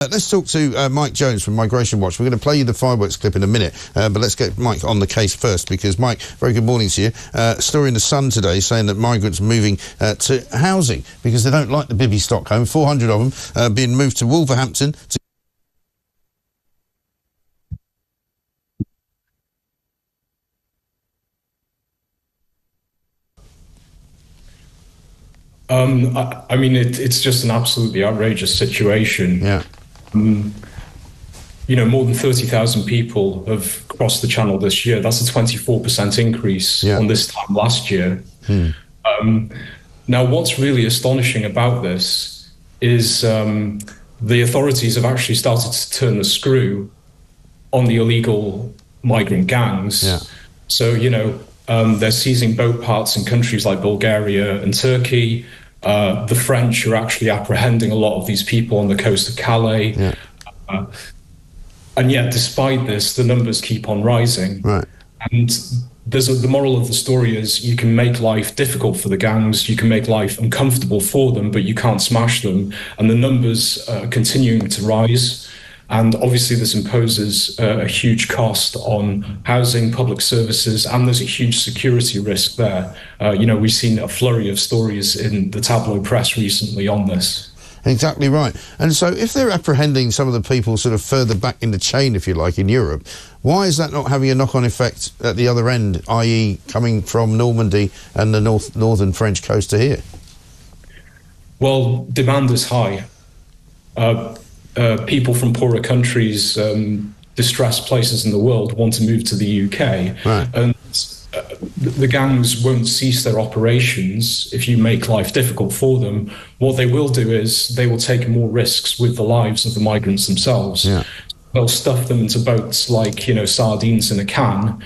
Let's talk to Mike Jones from Migration Watch. We're going to play you the fireworks clip in a minute, but let's get Mike on the case first, because Mike, very good morning to you. Story in the Sun today saying that migrants are moving to housing because they don't like the Bibby Stockholm. 400 of them being moved to Wolverhampton. I mean, it's just an absolutely outrageous situation. Yeah. You know, more than 30,000 people have crossed the channel this year. That's a 24% increase on this time last year. Now, what's really astonishing about this is the authorities have actually started to turn the screw on the illegal migrant gangs. Yeah. So, you know, they're seizing boat parts in countries like Bulgaria and Turkey. The French are actually apprehending a lot of these people on the coast of Calais. Yeah. And yet, despite this, the numbers keep on rising. Right. And the moral of the story is you can make life difficult for the gangs, you can make life uncomfortable for them, but you can't smash them. And the numbers are continuing to rise. And obviously this imposes a huge cost on housing, public services, and there's a huge security risk there. You know, we've seen a flurry of stories in the tabloid press recently on this. Exactly right. And so if they're apprehending some of the people sort of further back in the chain, if you like, in Europe, why is that not having a knock-on effect at the other end, i.e. coming from Normandy and the northern French coast to here? Well, demand is high. People from poorer countries, distressed places in the world want to move to the UK. Right. And the gangs won't cease their operations if you make life difficult for them. What they will do is they will take more risks with the lives of the migrants themselves. Yeah. They'll stuff them into boats like, you know, sardines in a can.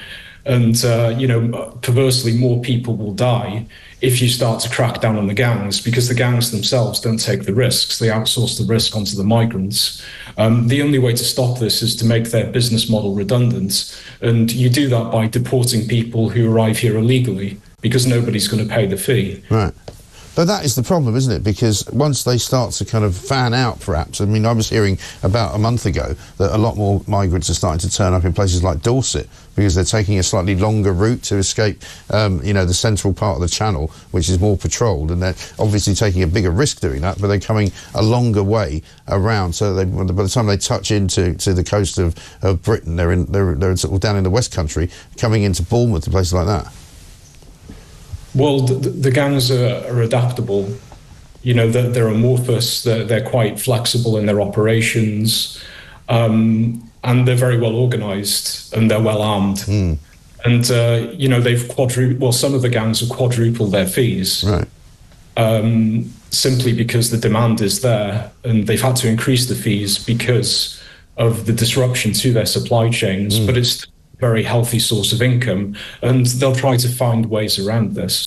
And, you know, perversely, more people will die if you start to crack down on the gangs, because the gangs themselves don't take the risks. They outsource the risk onto the migrants. The only way to stop this is to make their business model redundant. And you do that by deporting people who arrive here illegally, because nobody's going to pay the fee. Right. But that is the problem, isn't it? Because once they start to kind of fan out, perhaps, I mean, I was hearing about a month ago that a lot more migrants are starting to turn up in places like Dorset because they're taking a slightly longer route to escape, you know, the central part of the channel, which is more patrolled, and they're obviously taking a bigger risk doing that, but they're coming a longer way around. So they, by the time they touch into the coast of Britain, they're sort of down in the West Country, coming into Bournemouth and places like that. Well, the gangs are adaptable. You know, they're amorphous, they're quite flexible in their operations, and they're very well organized and they're well armed. And, you know, some of the gangs have quadrupled their fees. Right. Simply because the demand is there, and they've had to increase the fees because of the disruption to their supply chains, but it's a very healthy source of income, and they'll try to find ways around this.